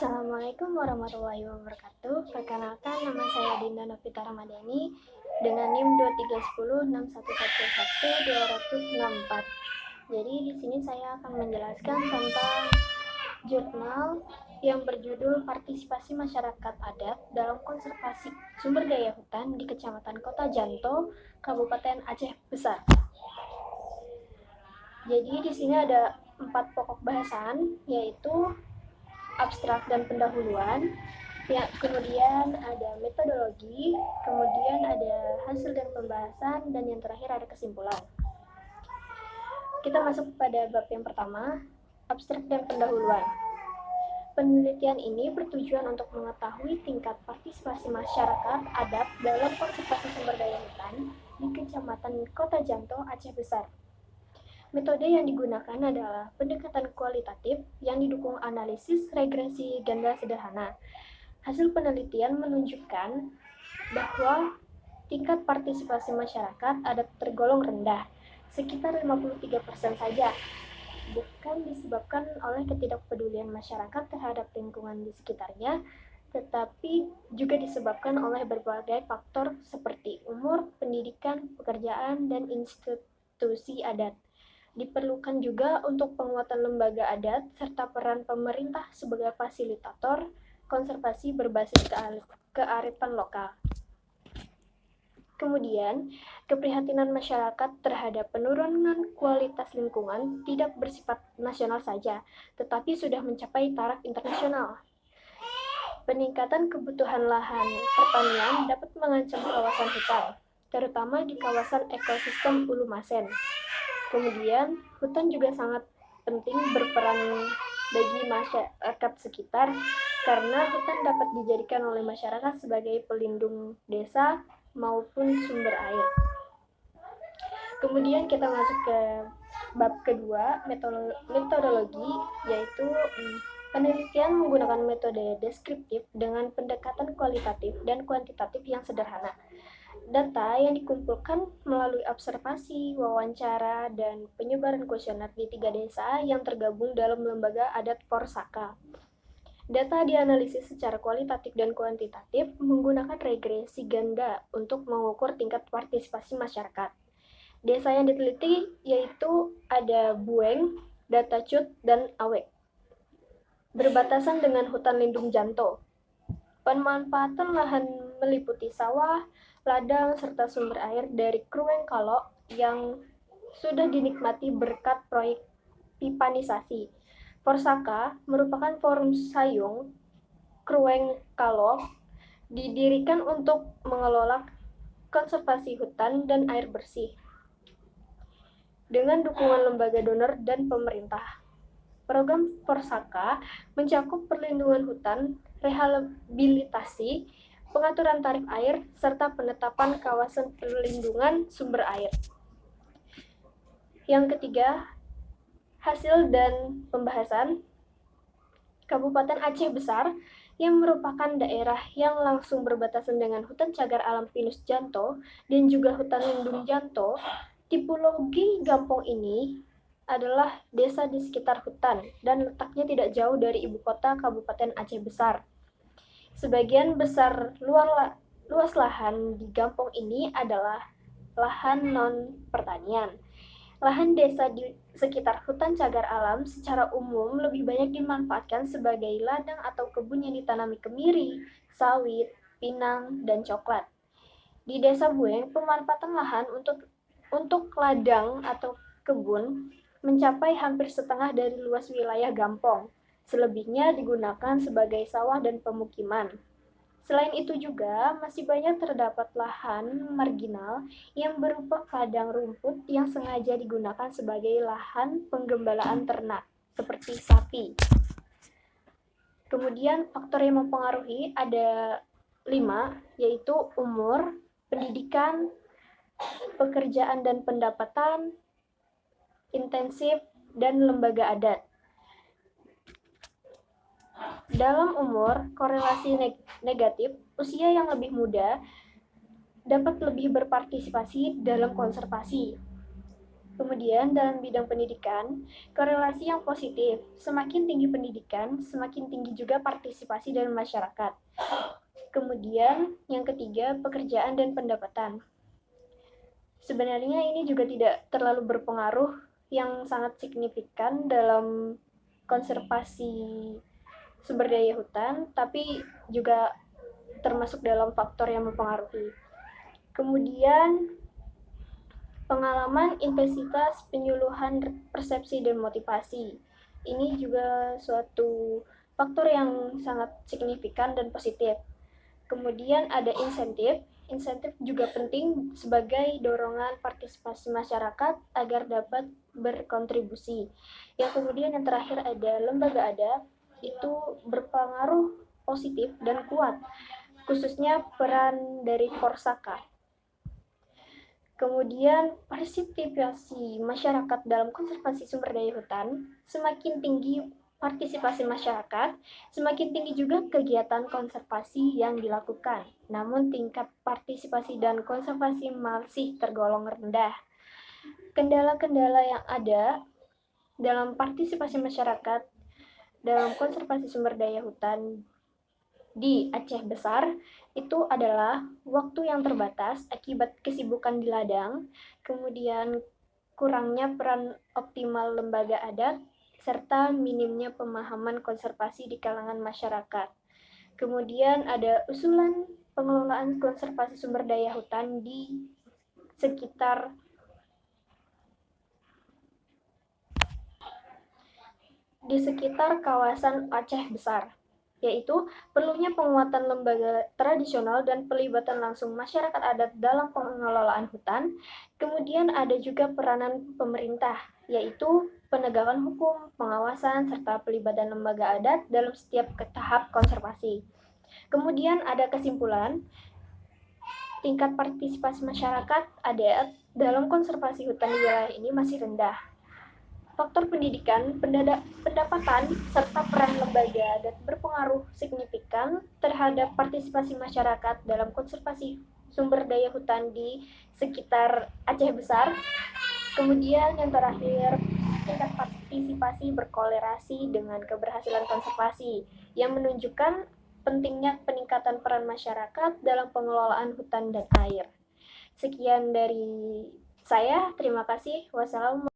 Assalamualaikum warahmatullahi wabarakatuh. Perkenalkan, nama saya Dinda Novita Ramadhani dengan NIM 2316111 Jadi di sini saya akan menjelaskan tentang jurnal yang berjudul Partisipasi Masyarakat Adat dalam Konservasi Sumber Daya Hutan di Kecamatan Kota Janto, Kabupaten Aceh Besar. Jadi di sini ada 4 pokok bahasan, yaitu abstrak dan pendahuluan, ya, kemudian ada metodologi, kemudian ada hasil dan pembahasan, dan yang terakhir ada kesimpulan. Kita masuk pada bab yang pertama, abstrak dan pendahuluan. Penelitian ini bertujuan untuk mengetahui tingkat partisipasi masyarakat adat dalam konservasi sumber daya hutan di Kecamatan Kota Janto, Aceh Besar. Metode yang digunakan adalah pendekatan kualitatif yang didukung analisis regresi ganda sederhana. Hasil penelitian menunjukkan bahwa tingkat partisipasi masyarakat adat tergolong rendah, sekitar 53% saja, bukan disebabkan oleh ketidakpedulian masyarakat terhadap lingkungan di sekitarnya, tetapi juga disebabkan oleh berbagai faktor seperti umur, pendidikan, pekerjaan, dan institusi adat. Diperlukan juga untuk penguatan lembaga adat serta peran pemerintah sebagai fasilitator konservasi berbasis kearifan lokal. Kemudian, keprihatinan masyarakat terhadap penurunan kualitas lingkungan tidak bersifat nasional saja, tetapi sudah mencapai taraf internasional. Peningkatan kebutuhan lahan pertanian dapat mengancam kawasan hutan, terutama di kawasan ekosistem Ulu Masen. Kemudian, hutan juga sangat penting berperan bagi masyarakat sekitar karena hutan dapat dijadikan oleh masyarakat sebagai pelindung desa maupun sumber air. Kemudian kita masuk ke bab kedua, metodologi, yaitu penelitian menggunakan metode deskriptif dengan pendekatan kualitatif dan kuantitatif yang sederhana. Data yang dikumpulkan melalui observasi, wawancara, dan penyebaran kuesioner di 3 desa yang tergabung dalam lembaga adat Porsaka. Data dianalisis secara kualitatif dan kuantitatif menggunakan regresi ganda untuk mengukur tingkat partisipasi masyarakat. Desa yang diteliti yaitu ada Bueng, Datacut, dan Awek. Berbatasan dengan hutan lindung Janto. Pemanfaatan lahan meliputi sawah, ladang, serta sumber air dari Krueng Kalo yang sudah dinikmati berkat proyek pipanisasi. Porsaka merupakan forum sayung Krueng Kalo didirikan untuk mengelola konservasi hutan dan air bersih dengan dukungan lembaga donor dan pemerintah. Program Porsaka mencakup perlindungan hutan, rehabilitasi, pengaturan tarif air, serta penetapan kawasan perlindungan sumber air. Yang ketiga, hasil dan pembahasan. Kabupaten Aceh Besar yang merupakan daerah yang langsung berbatasan dengan hutan cagar alam pinus Janto dan juga hutan lindung Janto, tipologi Gampong ini adalah desa di sekitar hutan dan letaknya tidak jauh dari ibu kota Kabupaten Aceh Besar. Sebagian besar luas lahan di Gampong ini adalah lahan non-pertanian. Lahan desa di sekitar hutan cagar alam secara umum lebih banyak dimanfaatkan sebagai ladang atau kebun yang ditanami kemiri, sawit, pinang, dan coklat. Di Desa Bueng, pemanfaatan lahan untuk ladang atau kebun mencapai hampir setengah dari luas wilayah Gampong. Selebihnya digunakan sebagai sawah dan pemukiman. Selain itu juga masih banyak terdapat lahan marginal yang berupa padang rumput yang sengaja digunakan sebagai lahan penggembalaan ternak, seperti sapi. Kemudian faktor yang mempengaruhi ada 5, yaitu umur, pendidikan, pekerjaan dan pendapatan, intensif, dan lembaga adat. Dalam umur, korelasi negatif, usia yang lebih muda dapat lebih berpartisipasi dalam konservasi. Kemudian dalam bidang pendidikan, korelasi yang positif, semakin tinggi pendidikan, semakin tinggi juga partisipasi dari masyarakat. Kemudian yang ketiga, pekerjaan dan pendapatan. Sebenarnya ini juga tidak terlalu berpengaruh yang sangat signifikan dalam konservasi sumber daya hutan, tapi juga termasuk dalam faktor yang mempengaruhi. Kemudian pengalaman, intensitas, penyuluhan, persepsi, dan motivasi. Ini juga suatu faktor yang sangat signifikan dan positif. Kemudian ada insentif. Insentif juga penting sebagai dorongan partisipasi masyarakat agar dapat berkontribusi. Yang kemudian yang terakhir ada lembaga adat, itu berpengaruh positif dan kuat, khususnya peran dari Forsaka. Kemudian partisipasi masyarakat dalam konservasi sumber daya hutan, semakin tinggi partisipasi masyarakat, semakin tinggi juga kegiatan konservasi yang dilakukan. Namun tingkat partisipasi dan konservasi masih tergolong rendah. Kendala-kendala yang ada dalam partisipasi masyarakat dalam konservasi sumber daya hutan di Aceh Besar itu adalah waktu yang terbatas akibat kesibukan di ladang, kemudian kurangnya peran optimal lembaga adat, serta minimnya pemahaman konservasi di kalangan masyarakat. Kemudian ada usulan pengelolaan konservasi sumber daya hutan sekitar di sekitar kawasan Aceh Besar, yaitu perlunya penguatan lembaga tradisional dan pelibatan langsung masyarakat adat dalam pengelolaan hutan. Kemudian ada juga peranan pemerintah, yaitu penegakan hukum, pengawasan, serta pelibatan lembaga adat dalam setiap tahap konservasi. Kemudian ada kesimpulan, tingkat partisipasi masyarakat adat dalam konservasi hutan di wilayah ini masih rendah. Faktor pendidikan, pendapatan, serta peran lembaga adat berpengaruh signifikan terhadap partisipasi masyarakat dalam konservasi sumber daya hutan di sekitar Aceh Besar. Kemudian yang terakhir, tingkat partisipasi berkolerasi dengan keberhasilan konservasi yang menunjukkan pentingnya peningkatan peran masyarakat dalam pengelolaan hutan dan air. Sekian dari saya, terima kasih. Wassalamualaikum.